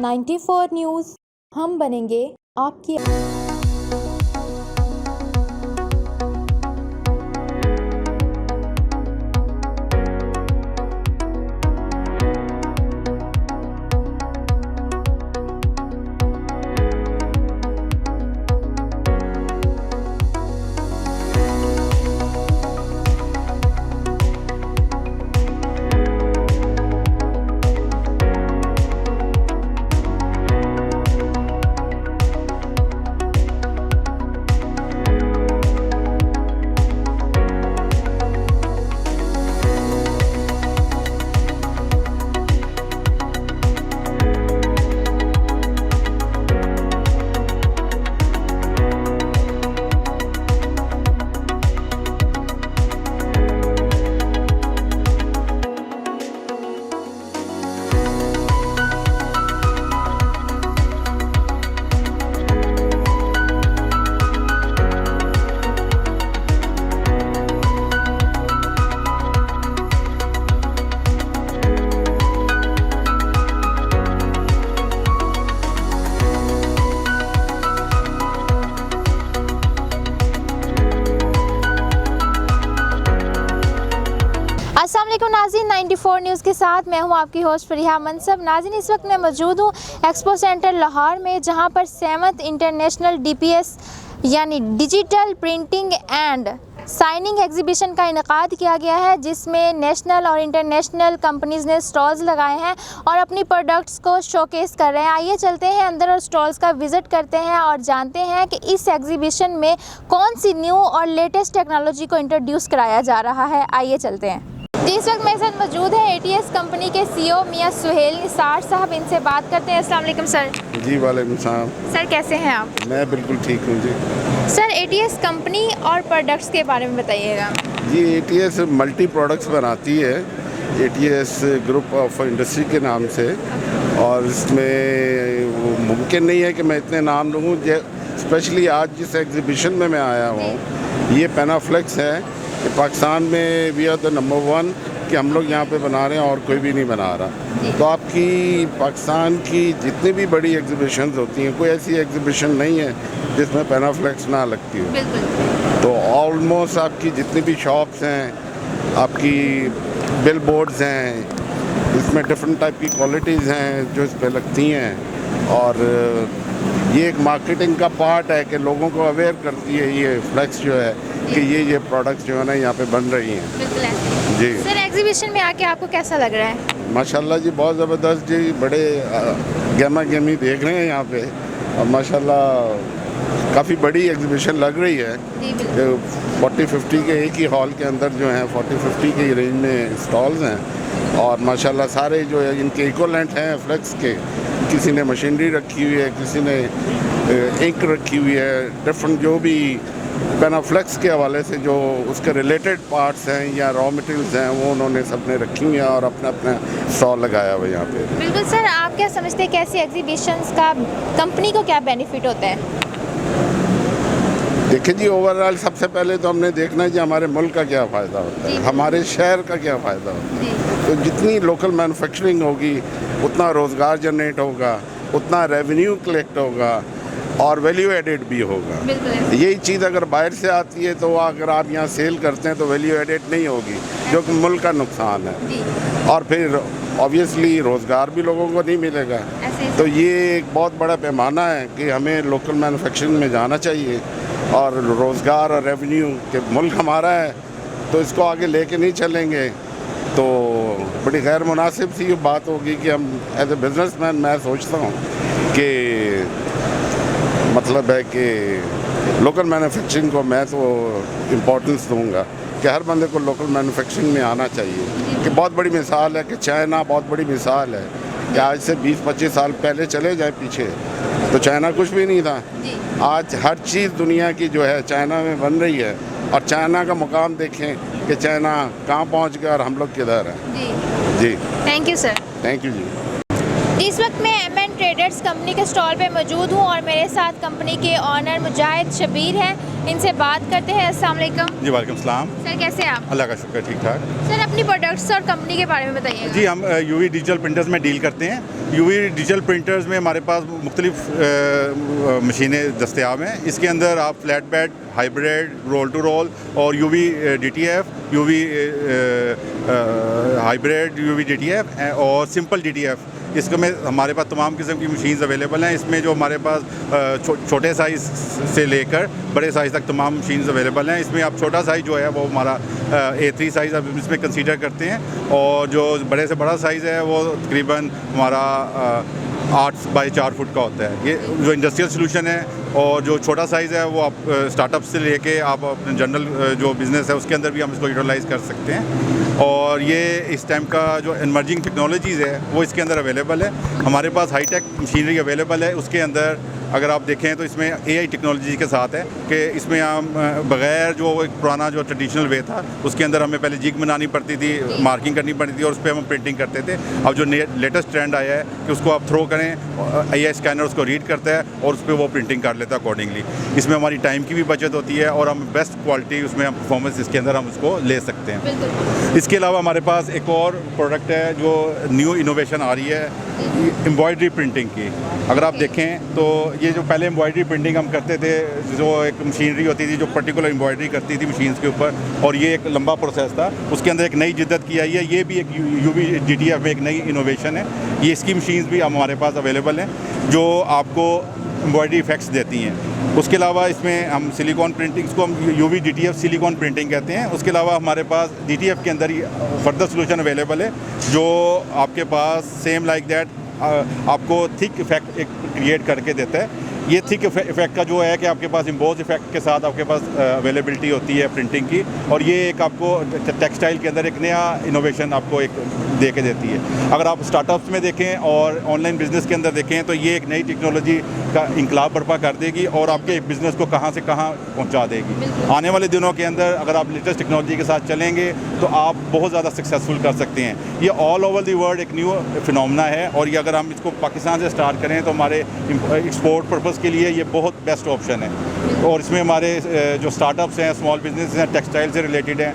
94 news, हम बनेंगे आपकी। अस्सलाम वालेकुम नाज़रीन, 94 न्यूज़ के साथ मैं हूं आपकी होस्ट फरीहा मनसब। नाज़रीन, इस वक्त मैं मौजूद हूं एक्सपो सेंटर लाहौर में, जहां पर 7th इंटरनेशनल DPS यानी digital printing and signing exhibition का इनेकाद किया गया है, जिसमें नेशनल और इंटरनेशनल कंपनीज़ ने स्टॉल्स लगाए हैं और अपनी प्रोडक्ट्स को शोकेस कर रहे हैं। आइए चलते हैं अंदर और स्टॉल्स का विज़िट करते हैं और जानते हैं कि इस एग्जीबिशन में कौन सी न्यू और लेटेस्ट टेक्नोलॉजी को इंट्रोड्यूस कराया जा रहा है। आइए चलते हैं। जी, इस वक्त मेरे साथ मौजूद है ATS कंपनी के CEO मियां सुहेल निसार साहब। इनसे बात करते हैं। अस्सलाम वालेकुम सर। जी वालेकुम सलाम। सर कैसे हैं आप? मैं बिल्कुल ठीक हूँ जी। सर ATS कंपनी और प्रोडक्ट्स के बारे में बताइएगा। जी, ATS मल्टी प्रोडक्ट्स बनाती है, ATS ग्रुप ऑफ इंडस्ट्री के नाम से, और इसमें वो मुमकिन नहीं है कि मैं इतने नाम लूँ। स्पेशली आज जिस एग्जीबिशन में मैं आया हूँ, ये पेनाफ्लेक्स है कि पाकिस्तान में वी आर द नंबर 1 कि हम लोग यहाँ पे बना रहे हैं और कोई भी नहीं बना रहा। तो आपकी पाकिस्तान की जितनी भी बड़ी एग्जीबिशंस होती हैं, कोई ऐसी एग्जीबिशन नहीं है जिसमें पेनाफ्लेक्स ना लगती हो। तो ऑलमोस्ट आपकी जितनी भी शॉप्स हैं, आपकी बिल बोर्ड्स हैं, इसमें डिफरेंट टाइप की क्वालिटीज़ हैं जो इस पर लगती हैं, और ये एक मार्केटिंग का पार्ट है कि लोगों को अवेयर करती है ये फ्लेक्स जो है कि ये प्रोडक्ट्स जो है ना यहाँ पे बन रही हैं। जी सर, एग्जीबिशन में आके आपको कैसा लग रहा है? माशाल्लाह जी, बहुत ज़बरदस्त जी। बड़े गहमा गहमी देख रहे हैं यहाँ पे, और माशाल्लाह काफ़ी बड़ी एग्जीबिशन लग रही है। 40-50 के एक ही हॉल के अंदर जो हैं 40-50 के रेंज में स्टॉल्स हैं, और माशाल्लाह सारे जो है इनके इक्वलेंट हैं फ्लेक्स के। किसी ने मशीनरी रखी हुई है, किसी ने इंक रखी हुई है, डिफरेंट जो भी पेनाफ्लेक्स के हवाले से जो उसके रिलेटेड पार्ट्स हैं या रॉ मटेरियल्स हैं, वो उन्होंने सबने रखी हुई हैं और अपना अपना स्टॉल लगाया हुआ है यहाँ पे। बिल्कुल सर, आप क्या समझते हैं कैसी एग्जीबिशंस का कंपनी को क्या बेनिफिट होता है? देखिए जी, ओवरऑल सबसे पहले तो हमने देखना है कि हमारे मुल्क का क्या फ़ायदा होता है, हमारे शहर का क्या फ़ायदा होता है। तो जितनी लोकल मैन्युफैक्चरिंग होगी, उतना रोज़गार जनरेट होगा, उतना रेवेन्यू कलेक्ट होगा, और वैल्यू एडेड भी होगा। यही चीज़ अगर बाहर से आती है तो अगर आप यहाँ सेल करते हैं तो वैल्यू एडेड नहीं होगी, जो कि मुल्क का नुकसान है, और फिर ऑब्वियसली रोज़गार भी लोगों को नहीं मिलेगा। तो ये एक बहुत बड़ा पैमाना है कि हमें लोकल मैन्युफैक्चरिंग में जाना चाहिए, और रोज़गार और रेवेन्यू के मुल्क हमारा है, तो इसको आगे लेके नहीं चलेंगे तो बड़ी गैर मुनासिब सी बात होगी कि हम एज ए बिज़नेसमैन, मैं सोचता हूँ कि मतलब है कि लोकल मैन्युफैक्चरिंग को मैं तो इम्पोर्टेंस दूंगा कि हर बंदे को लोकल मैन्युफैक्चरिंग में आना चाहिए। कि बहुत बड़ी मिसाल है कि चाइना बहुत बड़ी मिसाल है कि आज से 20-25 साल पहले चले जाए पीछे तो चाइना कुछ भी नहीं था। आज हर चीज़ दुनिया की जो है चाइना में बन रही है, और चाइना का मुकाम देखें कि चाइना कहाँ पहुँच गया और हम लोग किधर हैं। जी thank you sir. Thank you जी। इस वक्त मैं MN ट्रेडर्स कंपनी के स्टॉल पे मौजूद हूँ और मेरे साथ कंपनी के ऑनर मुजाहिद शबीर हैं। इनसे बात करते हैं। अस्सलाम वालेकुम। जी वालेकुम सलाम। सर कैसे हैं आप? अल्लाह का शुक्र, ठीक ठाक। सर अपनी प्रोडक्ट्स और कंपनी के बारे में बताइए। जी हम UV डिजिटल प्रिंटर्स में डील करते हैं, यूवी डिजिटल प्रिंटर्स में हमारे पास मुख्तलिफ मशीनें दस्तयाब हैं। इसके अंदर आप flat bed, hybrid, roll to roll और UV DTF, UV hybrid, UV DTF और सिंपल DTF, इसमें हमारे पास तमाम किस्म की मशीन्स अवेलेबल हैं। इसमें जो हमारे पास छोटे साइज़ से लेकर बड़े साइज़ तक तमाम मशीन्स अवेलेबल हैं। इसमें आप छोटा साइज़ जो है वो हमारा A3 साइज़ अब इसमें कंसीडर करते हैं, और जो बड़े से बड़ा साइज़ है वो तकरीबन हमारा 8 बाई 4 फुट का होता है। ये जो इंडस्ट्रियल सोल्यूशन है, और जो छोटा साइज़ है वो आप स्टार्टअप से लेके आप अपने जनरल जो बिज़नेस है उसके अंदर भी हम इसको यूटिलाइज़ कर सकते हैं। और ये इस टाइम का जो इमर्जिंग टेक्नोलॉजीज़ है वो इसके अंदर अवेलेबल है। हमारे पास हाईटेक मशीनरी अवेलेबल है। उसके अंदर अगर आप देखें तो इसमें AI टेक्नोलॉजी के साथ है कि इसमें हम बग़ैर जो एक पुराना जो ट्रेडिशनल वे था उसके अंदर हमें पहले जिग बनानी पड़ती थी, मार्किंग करनी पड़ती थी और उस पर हम प्रिंटिंग करते थे। अब जो लेटेस्ट ट्रेंड आया है कि उसको आप थ्रो करें, AI स्कैनर उसको रीड करता है और उस पर वो प्रिंटिंग कर लेता है अकॉर्डिंगली। इसमें हमारी टाइम की भी बचत होती है और हम बेस्ट क्वालिटी उसमें हम परफॉर्मेंस इसके अंदर हम उसको ले सकते हैं। इसके अलावा हमारे पास एक और प्रोडक्ट है जो न्यू इनोवेशन आ रही है एम्ब्रॉयडरी प्रिंटिंग की। अगर आप देखें तो ये जो पहले एम्ब्रॉयडरी प्रिंटिंग हम करते थे, जो एक मशीनरी होती थी जो पर्टिकुलर एम्ब्रॉयडरी करती थी मशीन्स के ऊपर, और ये एक लंबा प्रोसेस था। उसके अंदर एक नई जिद्दत की आई है। ये भी एक यूवी DTF में एक नई इनोवेशन है। ये इसकी मशीन्स भी हमारे पास अवेलेबल हैं जो आपको एम्ब्रॉयडरी इफेक्ट्स देती हैं। उसके अलावा इसमें हम सिलिकॉन प्रिंटिंग, इसको हम यूवी DTF सिलिकॉन प्रिंटिंग कहते हैं। उसके अलावा हमारे पास DTF के अंदर ही फर्दर सोल्यूशन अवेलेबल है जो आपके पास सेम लाइक दैट आपको थिक इफेक्ट एक क्रिएट करके देता है। ये थिक इफेक्ट का जो है कि आपके पास इम्बोज इफेक्ट के साथ आपके पास अवेलेबिलिटी होती है प्रिंटिंग की, और ये एक आपको टेक्सटाइल के अंदर एक नया इनोवेशन आपको एक दे के देती है। अगर आप स्टार्टअप्स में देखें और ऑनलाइन बिजनेस के अंदर देखें तो ये एक नई टेक्नोलॉजी का इंकलाब बर्पा कर देगी और आपके बिज़नेस को कहाँ से कहाँ पहुँचा देगी। आने वाले दिनों के अंदर अगर आप लेटेस्ट टेक्नोलॉजी के साथ चलेंगे तो आप बहुत ज़्यादा सक्सेसफुल कर सकते हैं। ये ऑल ओवर द वर्ल्ड एक न्यू फिनोमेना है, और ये अगर हम इसको पाकिस्तान से स्टार्ट करें तो हमारे एक्सपोर्ट पर्पज़ के लिए ये बहुत बेस्ट ऑप्शन है। और इसमें हमारे जो स्टार्टअप्स हैं, स्मॉल बिजनेस हैं, टेक्सटाइल से रिलेटेड हैं,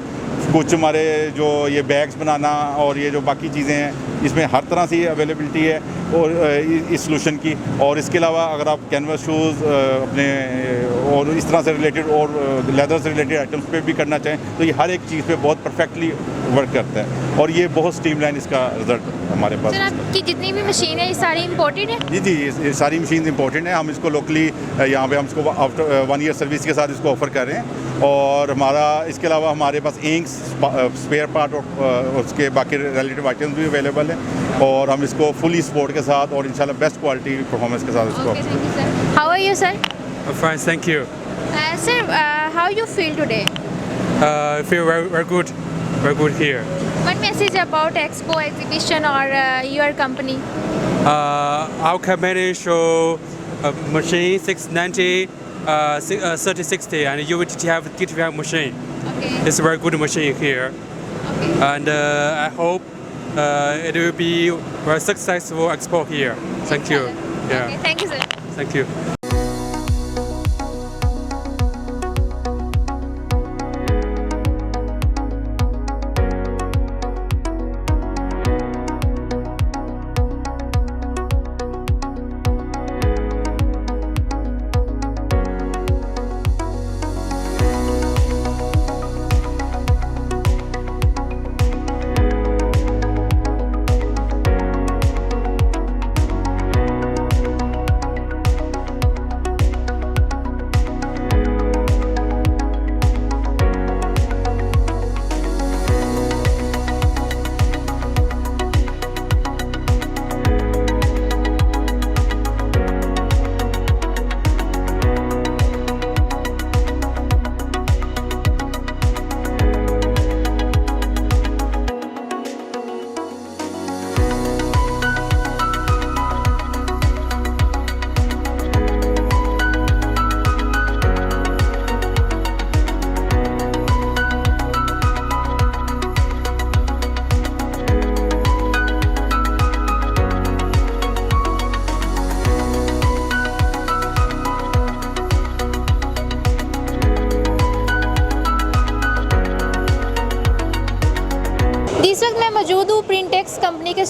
कुछ हमारे जो ये बैग्स बनाना और ये जो बाकी चीज़ें हैं, इसमें हर तरह से अवेलेबिलिटी है और इस सॉल्यूशन की। और इसके अलावा अगर आप कैनवस शूज़ अपने और इस तरह से रिलेटेड और लेदर से रिलेटेड आइटम्स पे भी करना चाहें तो ये हर एक चीज़ पे बहुत परफेक्टली वर्क करता है, और ये बहुत स्ट्रीमलाइन इसका रिजल्ट हमारे पास। सर, आपकी जितनी भी मशीन है ये सारी इम्पोर्टेड है? जी, ये सारी मशीन इंपॉर्टेंट है। हम इसको लोकली यहाँ पे हम इसको आफ्टर 1 ईयर सर्विस के साथ इसको ऑफ़र कर रहे हैं। और हमारा इसके अलावा हमारे पास इंक्स, स्पेयर पार्ट और उसके बाकी रिलेटिव आइटम्स भी अवेलेबल हैं, और हम इसको फुली सपोर्ट के साथ और इंशाल्लाह बेस्ट क्वालिटी परफॉर्मेंस के साथ इसको। Okay, thank you, sir. How are you, sir? Fine, thank you. Sir, how you feel today? I feel very good here. What message about Expo exhibition or your company? Our company show machine 690, 3060, and you will have DTF machine. Okay. It's a very good machine here, Okay. and I hope it will be very successful expo here. Thank you. Yeah. Okay, thank you, sir. Thank you.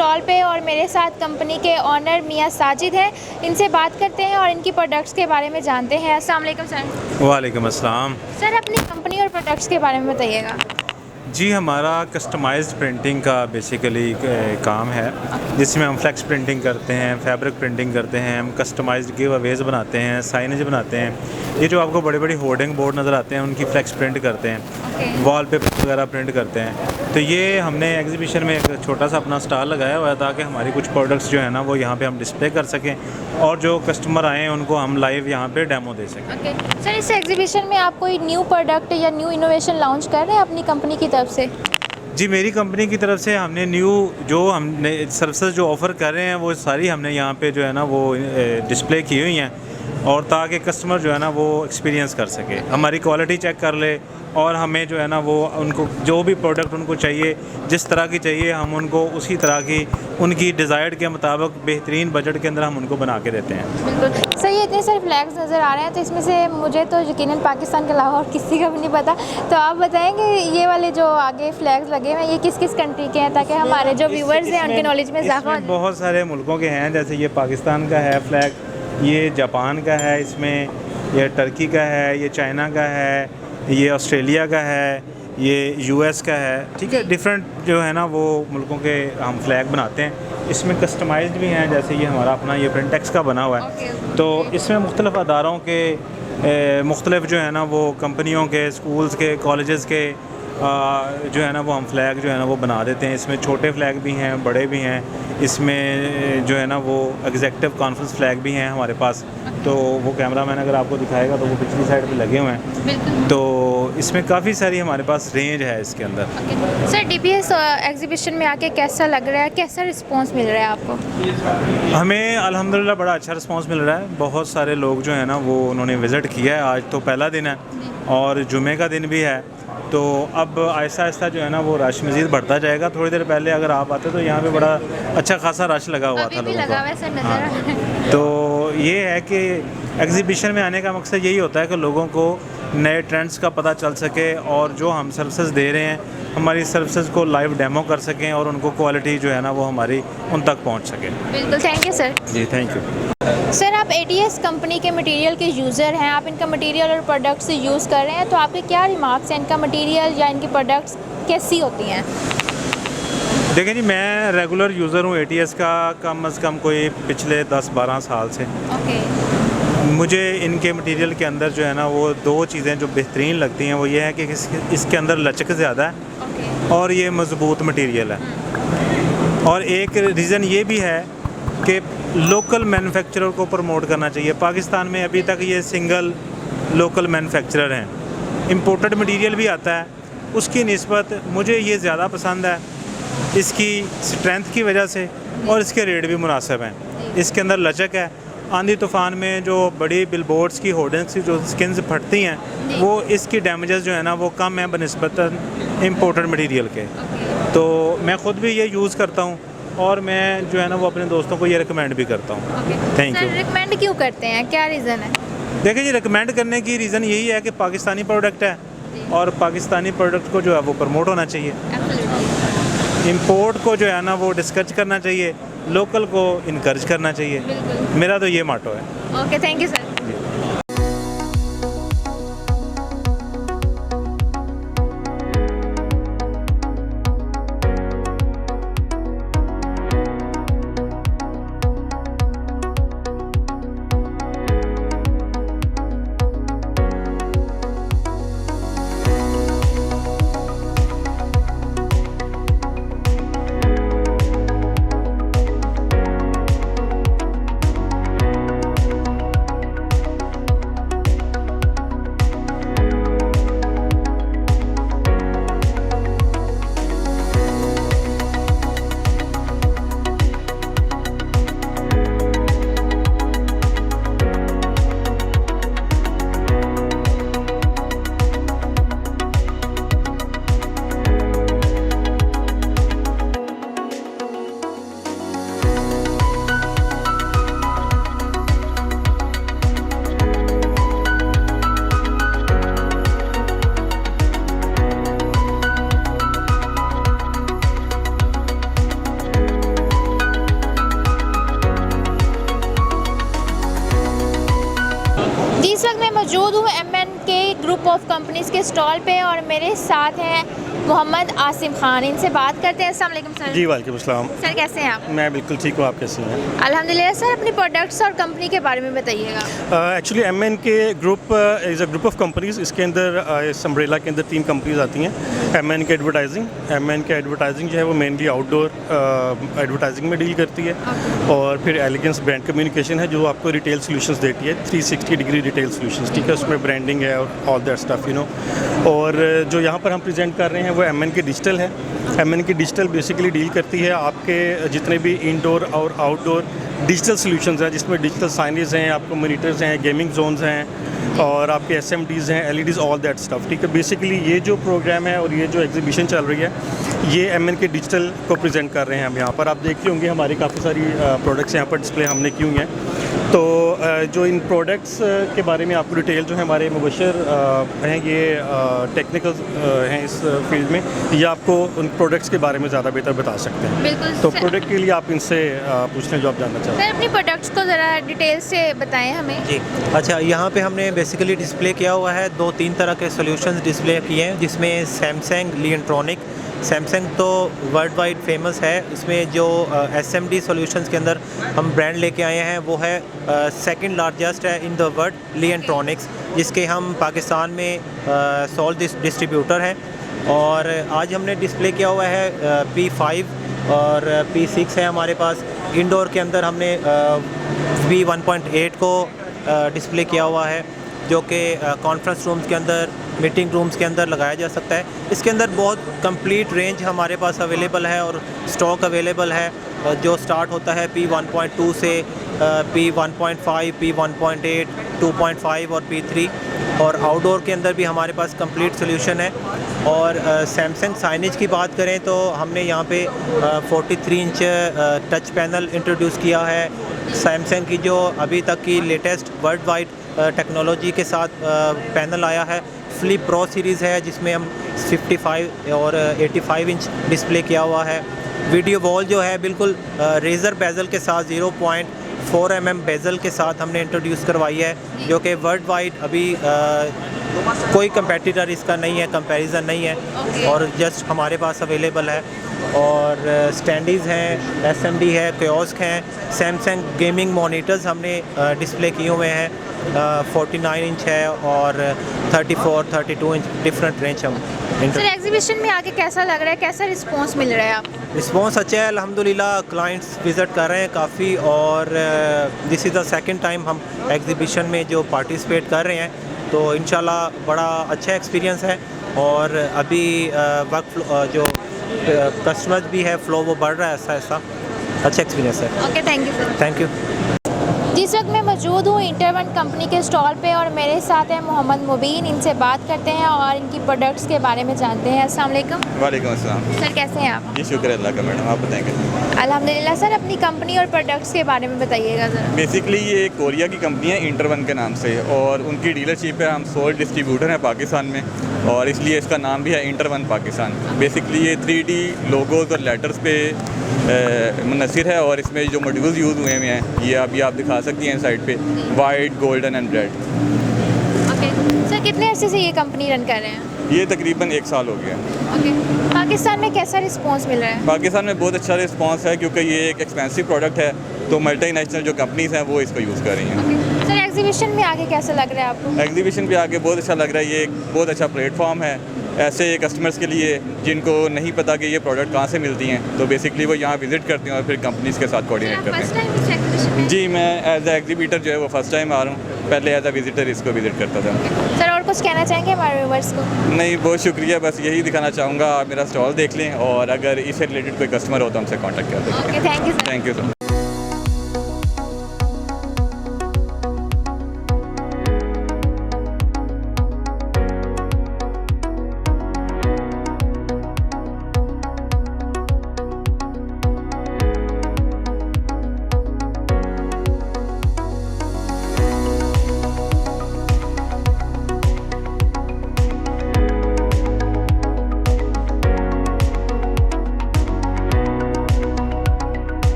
Stall पे और मेरे साथ company के honour मियां साजिद हैं। इनसे बात करते हैं और इनकी प्रोडक्ट्स के बारे में जानते हैं। अस्सलाम वालेकुम सर। वालेकुम अस्सलाम। सर अपनी कंपनी और प्रोडक्ट्स के बारे में बताइएगा। जी, हमारा कस्टमाइज्ड प्रिंटिंग का बेसिकली काम है, जिसमें हम फ्लेक्स प्रिंटिंग करते हैं, फैब्रिक प्रिंटिंग करते हैं, हम कस्टमाइज्ड गिव अवेज बनाते हैं, साइनेज बनाते हैं। ये जो आपको बड़े बड़े होर्डिंग बोर्ड नज़र आते हैं उनकी फ्लेक्स प्रिंट करते हैं, वॉलपेपर वगैरह प्रिंट करते हैं। तो ये हमने एग्जीबिशन में एक छोटा सा अपना स्टॉल लगाया हुआ है ताकि हमारी कुछ प्रोडक्ट्स जो है ना वो यहाँ पे हम डिस्प्ले कर सकें और जो कस्टमर आए हैं उनको हम लाइव यहाँ पे डेमो दे सकें। ओके सर, इस एग्जीबिशन में आप कोई न्यू प्रोडक्ट या न्यू इनोवेशन लॉन्च कर रहे हैं अपनी कंपनी की तरफ से? जी, मेरी कंपनी की तरफ से हमने हमने सर्विसेज जो ऑफ़र कर रहे हैं वो सारी हमने यहाँ पे जो है ना वो डिस्प्ले की हुई हैं, और ताकि कस्टमर जो है ना वो एक्सपीरियंस कर सके, हमारी क्वालिटी चेक कर ले, और हमें जो है ना वो उनको जो भी प्रोडक्ट उनको चाहिए, जिस तरह की चाहिए, हम उनको उसी तरह की उनकी डिज़ायर्ड के मुताबिक बेहतरीन बजट के अंदर हम उनको बना के देते हैं। बिल्कुल सर, ये इतने सारे फ्लैग्स नज़र आ रहे हैं तो इसमें से मुझे तो यकीनन पाकिस्तान के अलावा और किसी का भी नहीं पता, तो आप बताएंगे ये वाले जो आगे फ्लैग्स लगे हुए हैं ये किस किस कंट्री के हैं, ताकि हमारे जो व्यूवर्स हैं उनके नॉलेज में इजाफा हो जाए। बहुत सारे मुल्कों के हैं, जैसे ये पाकिस्तान का है फ्लैग, ये जापान का है, इसमें ये टर्की का है, ये चाइना का है, ये ऑस्ट्रेलिया का है, ये यूएस का है। ठीक है, डिफरेंट जो है ना वो मुल्कों के हम फ्लैग बनाते हैं। इसमें कस्टमाइज्ड भी हैं, जैसे ये हमारा अपना ये प्रिंटेक्स का बना हुआ है। तो इसमें मुख्तलिफ़ अदारों के मुख्तलिफ़ जो है ना वो कंपनियों के, स्कूल्स के, कॉलेजेस के जो है ना वो हम फ्लैग जो है ना वो बना देते हैं। इसमें छोटे फ्लैग भी हैं, बड़े भी हैं, इसमें जो है ना वो एग्जेक्टिव कॉन्फ्रेंस फ्लैग भी हैं हमारे पास। तो वो कैमरामैन अगर आपको दिखाएगा तो वो पिछली साइड पे लगे हुए हैं। तो इसमें काफ़ी सारी हमारे पास रेंज है इसके अंदर। सर डीपीएस एग्जीबिशन में आके कैसा लग रहा है, कैसा रिस्पांस मिल रहा है आपको? हमें अल्हम्दुलिल्लाह बड़ा अच्छा रिस्पांस मिल रहा है। बहुत सारे लोग जो है ना वो उन्होंने विज़िट किया है। आज तो पहला दिन है और जुमे का दिन भी है, तो अब आहिस्ता आहिस्ता जो है ना वो रश मज़ीद बढ़ता जाएगा। थोड़ी देर पहले अगर आप आते तो यहाँ पे बड़ा अच्छा खासा रश लगा हुआ था लोगों को। हाँ। तो ये है कि एग्जीबिशन में आने का मकसद यही होता है कि लोगों को नए ट्रेंड्स का पता चल सके और जो हम सर्विसेज दे रहे हैं हमारी सर्विसेज को लाइव डेमो कर सकें और उनको क्वालिटी जो है ना वो हमारी उन तक पहुँच सके। बिल्कुल, थैंक यू सर। जी, थैंक यू। सर आप एटीएस कंपनी के मटेरियल के यूज़र हैं, आप इनका मटेरियल और प्रोडक्ट्स यूज़ कर रहे हैं, तो आपके क्या रिमार्क्स हैं? इनका मटेरियल या इनकी प्रोडक्ट्स कैसी होती हैं? देखिए जी, मैं रेगुलर यूज़र हूँ एटीएस का, कम अज़ कम कोई पिछले 10-12 साल से। मुझे इनके मटेरियल के अंदर जो है ना वो दो चीज़ें जो बेहतरीन लगती हैं वो ये है कि इसके अंदर लचक ज़्यादा है और ये मज़बूत मटेरियल है। और एक रीज़न ये भी है कि लोकल मैन्युफैक्चरर को प्रमोट करना चाहिए। पाकिस्तान में अभी तक ये सिंगल लोकल मैन्युफैक्चरर हैं। इंपोर्टेड मटेरियल भी आता है, उसकी निस्बत मुझे ये ज़्यादा पसंद है इसकी स्ट्रेंथ की वजह से, और इसके रेट भी मुनासिब हैं। इसके अंदर लचक है। आंधी तूफ़ान में जो बड़ी बिलबोर्ड्स की होर्डिंग्स की जो स्किन्स फटती हैं वो इसकी डैमेजेस जो है ना वो कम है बनिस्बतन इंपोर्टेड मटेरियल के। तो मैं ख़ुद भी ये यूज़ करता हूँ और मैं जो है ना वो अपने दोस्तों को ये रिकमेंड भी करता हूँ। Thank you. रिकमेंड क्यों करते हैं, क्या रीज़न है? देखिए जी, रिकमेंड करने की रीज़न यही है कि पाकिस्तानी प्रोडक्ट है और पाकिस्तानी प्रोडक्ट को जो है वो प्रमोट होना चाहिए। इंपोर्ट को जो है ना वो डिस्करेज करना चाहिए, लोकल को इनकरेज करना चाहिए। मेरा तो ये मोटो है। Okay, thank you sir. मौजूद हूँ MNK ग्रुप ऑफ कंपनीज़ के स्टॉल पे और मेरे साथ हैं मोहम्मद आसिम खान। इनसे बात करते हैं। अस्सलाम वालेकुम सर। जी वालेकुम अस्सलाम। सर कैसे हैं आप? मैं बिल्कुल ठीक हूँ, आप कैसे हैं? अल्हम्दुलिल्लाह। सर अपनी प्रोडक्ट्स और कंपनी के बारे में बताइएगा। Actually MNK group is a group of companies. इसके अंदर इस अम्ब्रेला के अंदर 3 कंपनीज आती हैं। MNK एडवर्टाइजिंग जो है वो मेनली आउटडोर एडवर्टाइजिंग में डील करती है। और फिर एलिगेंस ब्रांड कम्युनिकेशन है जो आपको रिटेल सॉल्यूशंस देती है, 360 डिग्री रिटेल सॉल्यूशंस, ठीक है। उसमें ब्रांडिंग है और all that stuff you know. और जो यहाँ पर हम प्रेजेंट कर रहे हैं वो MNK डिजिटल है। MNK डिजिटल बेसिकली डील करती है आपके जितने भी इंडोर और आउटडोर डिजिटल सॉल्यूशंस हैं, जिसमें डिजिटल साइनेज हैं, आपको मॉनिटर्स हैं, गेमिंग जोन्स हैं और आपके SMDs हैं, LEDs, ऑल दैट स्टफ, ठीक है। बेसिकली ये जो प्रोग्राम है और ये जो एग्जीबिशन चल रही है ये MNK डिजिटल को प्रेजेंट कर रहे हैं हम यहाँ पर। आप देख होंगे हमारी काफ़ी सारी प्रोडक्ट्स यहाँ पर डिस्प्ले हमने की हुई हैं। तो जो इन प्रोडक्ट्स के बारे में आपको डिटेल जो है हमारे मुबशर हैं, ये टेक्निकल हैं इस फील्ड में, ये आपको उन प्रोडक्ट्स के बारे में ज़्यादा बेहतर बता सकते हैं। बिल्कुल। तो प्रोडक्ट के लिए आप इनसे पूछ लें जो आप जानना चाहते हैं। सर अपनी प्रोडक्ट्स को ज़रा डिटेल से बताएं हमें। जी अच्छा, यहाँ पे हमने बेसिकली डिस्प्ले किया हुआ है 2-3 तरह के सॉल्यूशंस डिस्प्ले किए हैं, जिसमें सैमसंग लिएंट्रॉनिक। सैमसंग तो वर्ल्ड वाइड फेमस है। इसमें जो SMD सॉल्यूशंस के अंदर हम ब्रांड लेके आए हैं वो है सेकंड लार्जेस्ट है इन द वर्ल्ड, लिएंट्रॉनिक्स, जिसके हम पाकिस्तान में सोल डिस्ट्रीब्यूटर हैं। और आज हमने डिस्प्ले किया हुआ है P5 और P6 है हमारे पास। इंडोर के अंदर हमने P1.8 को डिस्प्ले किया हुआ है, जो कि कॉन्फ्रेंस रूम्स के अंदर, मीटिंग रूम्स के अंदर लगाया जा सकता है। इसके अंदर बहुत कंप्लीट रेंज हमारे पास अवेलेबल है और स्टॉक अवेलेबल है, जो स्टार्ट होता है P1.2 से P1.5, P1.8, 2.5 और P3। और आउटडोर के अंदर भी हमारे पास कंप्लीट सोल्यूशन है। और सैमसंग साइनेज की बात करें तो हमने यहाँ पे 43 इंच टच पैनल इंट्रोड्यूस किया है। सैमसंग की जो अभी तक की लेटेस्ट वर्ल्ड वाइड टेक्नोलॉजी के साथ पैनल आया है, फ्लिप प्रो सीरीज़ है, जिसमें हम 55 और 85 इंच डिस्प्ले किया हुआ है। वीडियो वॉल जो है बिल्कुल रेज़र बेजल के साथ 0.4 mm बेजल के साथ हमने इंट्रोड्यूस करवाई है, जो कि वर्ल्ड वाइड अभी कोई कंपेटिटर इसका नहीं है, कंपैरिजन नहीं है और जस्ट हमारे पास अवेलेबल है। और स्टैंडीज़ हैं, SMD है, कियोस्क हैं। सैमसंग गेमिंग मॉनिटर्स हमने डिस्प्ले किए हुए हैं, 49 इंच है और 34, 32 इंच, डिफरेंट रेंज हम। सर एग्जीबिशन में आके कैसा लग रहा है, कैसा रिस्पांस मिल रहा है आपको? रिस्पांस अच्छा है अल्हम्दुलिल्लाह। क्लाइंट्स विज़िट कर रहे हैं काफ़ी और this is the second time हम एग्जीबिशन में जो पार्टिसिपेट कर रहे हैं, तो इंशाल्लाह बड़ा अच्छा एक्सपीरियंस है। और अभी वक्त जो कस्टमर्स भी है, फ्लो वो बढ़ रहा है ऐसा ऐसा। अच्छा एक्सपीरियंस है। Okay, thank you sir. Thank you. जिस वक्त मैं मौजूद हूँ इंटरवन कंपनी के स्टॉल पे और मेरे साथ हैं मोहम्मद मुबीन। इनसे बात करते हैं और इनकी प्रोडक्ट्स के बारे में जानते हैं। अस्सलाम वालेकुम। वालेकुम अस्सलाम। सर कैसे हैं आप? जी शुक्र अल्लाह का मैडम, आप बताएंगे? अल्हम्दुलिल्लाह। सर अपनी कंपनी और प्रोडक्ट्स के बारे में बताइएगा ज़रा। बेसिकली ये एक कोरिया की कंपनी है इंटरवन के नाम से, और उनकी डीलरशिप है, हम सोल डिस्ट्रीब्यूटर हैं पाकिस्तान में, और इसलिए इसका नाम भी है इंटरवन पाकिस्तान। बेसिकली ये 3D लोगोज और लेटर्स पे मुनसिर है, और इसमें जो मॉड्यूल्स यूज़ हुए हैं ये अभी आप दिखा सकती हैं साइड पे, white, golden and red. Okay sir, कितने अर्से से ये कंपनी रन कर रहे हैं? ये तकरीबन 1 साल हो गया। ओके, पाकिस्तान में कैसा रिस्पांस मिल रहा है? पाकिस्तान में बहुत अच्छा रिस्पांस है, क्योंकि ये एक एक्सपेंसिव प्रोडक्ट है, तो मल्टीनेशनल जो कंपनीज़ हैं वो इसको यूज़ कर रही हैं। ओके सर, एग्जीबिशन में आके कैसा लग रहा है आपको? एग्जीबिशन पे आके बहुत अच्छा लग रहा है। ये एक बहुत अच्छा प्लेटफॉर्म है ऐसे कस्टमर्स के लिए जिनको नहीं पता कि ये प्रोडक्ट कहाँ से मिलती हैं, तो बेसिकली वो यहाँ विज़िट करते हैं और फिर कंपनीज़ के साथ कोऑर्डिनेट करते फर्स्ट हैं। टाइम इस एग्जीबिशन में? जी, मैं एज ए एग्जीबिटर जो है वो फर्स्ट टाइम आ रहा हूँ, पहले एज ए विजिटर इसको विज़िट करता था। सर और कुछ कहना चाहेंगे हमारे व्यूअर्स को? नहीं, बहुत शुक्रिया, बस यही दिखाना चाहूँगा, आप मेरा स्टॉल देख लें और अगर इससे रिलेटेड कोई कस्टमर हो तो हमसे कॉन्टैक्ट कर दें। Okay, thank you sir. Thank you sir.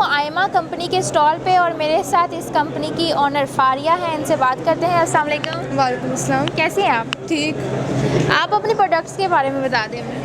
हूँ आयमा कंपनी के स्टॉल पे और मेरे साथ इस कंपनी की ओनर फारिया है, इनसे बात करते हैं। अस्सलाम वालेकुम। वालेकुम अस्सलाम। कैसे हैं आप? ठीक। आप अपने प्रोडक्ट्स के बारे में बता दें हमें।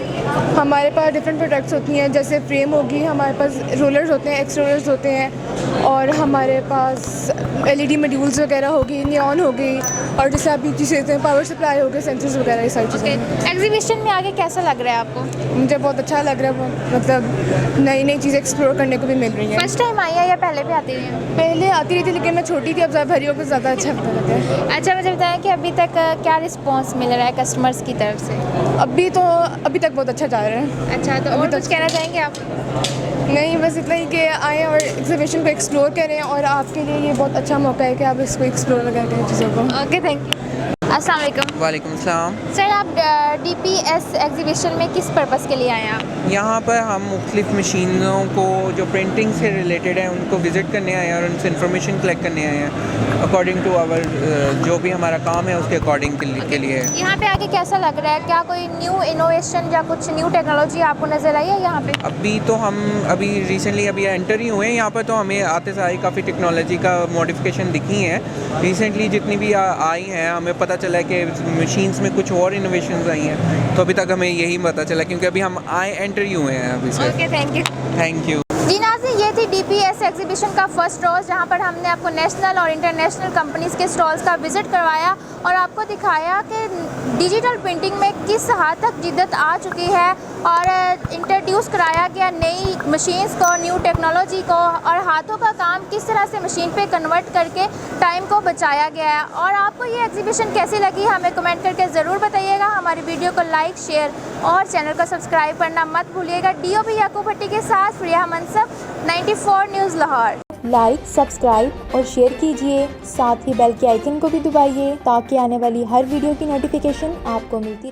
हमारे पास डिफरेंट प्रोडक्ट्स होती हैं, जैसे फ्रेम होगी, हमारे पास रोलर्स होते हैं, एक्स रोलर्स होते हैं, और हमारे पास एलईडी मॉड्यूल्स वगैरह होगी, नियॉन हो गई, और जैसे आप चीज़ें कहते हैं पावर सप्लाई हो गए, सेंसर्स वगैरह, ये सारी चीज़ें। एग्जीबिशन में आगे कैसा लग रहा है आपको? मुझे बहुत अच्छा लग रहा है, मतलब नई नई चीज़ें एक्सप्लोर करने को भी मिल रही हैं। फर्स्ट टाइम आई है या पहले भी आती रही हैं? पहले आती रही थी, लेकिन मैं छोटी थी, अब ज़्यादा भरी होकर ज़्यादा अच्छा पता लगा है। अच्छा, मुझे बताएं कि अभी तक क्या रिस्पांस मिल रहा है कस्टमर्स की तरफ से? अभी तक बहुत अच्छा जा रहा है। अच्छा, तो और कुछ कहना चाहेंगे आप? नहीं, बस इतना ही कि आएँ और एग्जीबिशन को एक्सप्लोर करें, और आपके लिए ये बहुत अच्छा मौका है कि आप इसको एक्सप्लोर वगैरह करें चीज़ों को। Okay, thank you. अस्सलाम वालेकुम। वालेकुम सलाम। सर, आप DPS एग्जीबिशन में किस पर्पज़ के लिए आए हैं आप? यहाँ पर हम मुख्तलिफ़ मशीनों को जो प्रिंटिंग से रिलेटेड है उनको विज़िट करने आए हैं और उनसे इन्फॉर्मेशन कलेक्ट करने आए हैं अकॉर्डिंग टू आवर जो भी हमारा काम है उसके अकॉर्डिंग के लिए है। यहाँ पे आके कैसा लग रहा है? क्या कोई न्यू इनोवेशन या कुछ न्यू टेक्नोलॉजी आपको नज़र आई है यहाँ पे? अभी तो हम रिसेंटली एंटर ही हुए हैं यहाँ पर, तो हमें आते सारी काफ़ी टेक्नोलॉजी का मॉडिफिकेशन दिखी है। रिसेंटली जितनी भी आई हैं हमें पता चला है कि मशीन्स में कुछ और इनोवेशंस आई हैं, तो अभी तक हमें यही पता चला क्योंकि अभी हम एंटर ही हुए हैं अभी से। Okay, thank you. Thank you. जी नाज़रीन, ये थी DPS एग्जीबिशन का फर्स्ट रोज़, जहाँ पर हमने आपको नेशनल और इंटरनेशनल कंपनीज़ के स्टॉल्स का विज़िट करवाया और आपको दिखाया कि डिजिटल प्रिंटिंग में किस हद तक जिद्दत आ चुकी है, और इंट्रोड्यूस कराया गया नई मशीन्स को, न्यू टेक्नोलॉजी को, और हाथों का काम किस तरह से मशीन पे कन्वर्ट करके टाइम को बचाया गया है। और आपको ये एग्जीबिशन कैसी लगी हमें कमेंट करके ज़रूर बताइएगा। हमारी वीडियो को लाइक, शेयर और चैनल को सब्सक्राइब करना मत भूलिएगा। DOP याकूब भट्टी के साथ फरिया मनसब, 94 न्यूज़ लाहौर। लाइक, सब्सक्राइब और शेयर कीजिए, साथ ही बेल के आइकन को भी दबाइए ताकि आने वाली हर वीडियो की नोटिफिकेशन आपको मिलती रहे।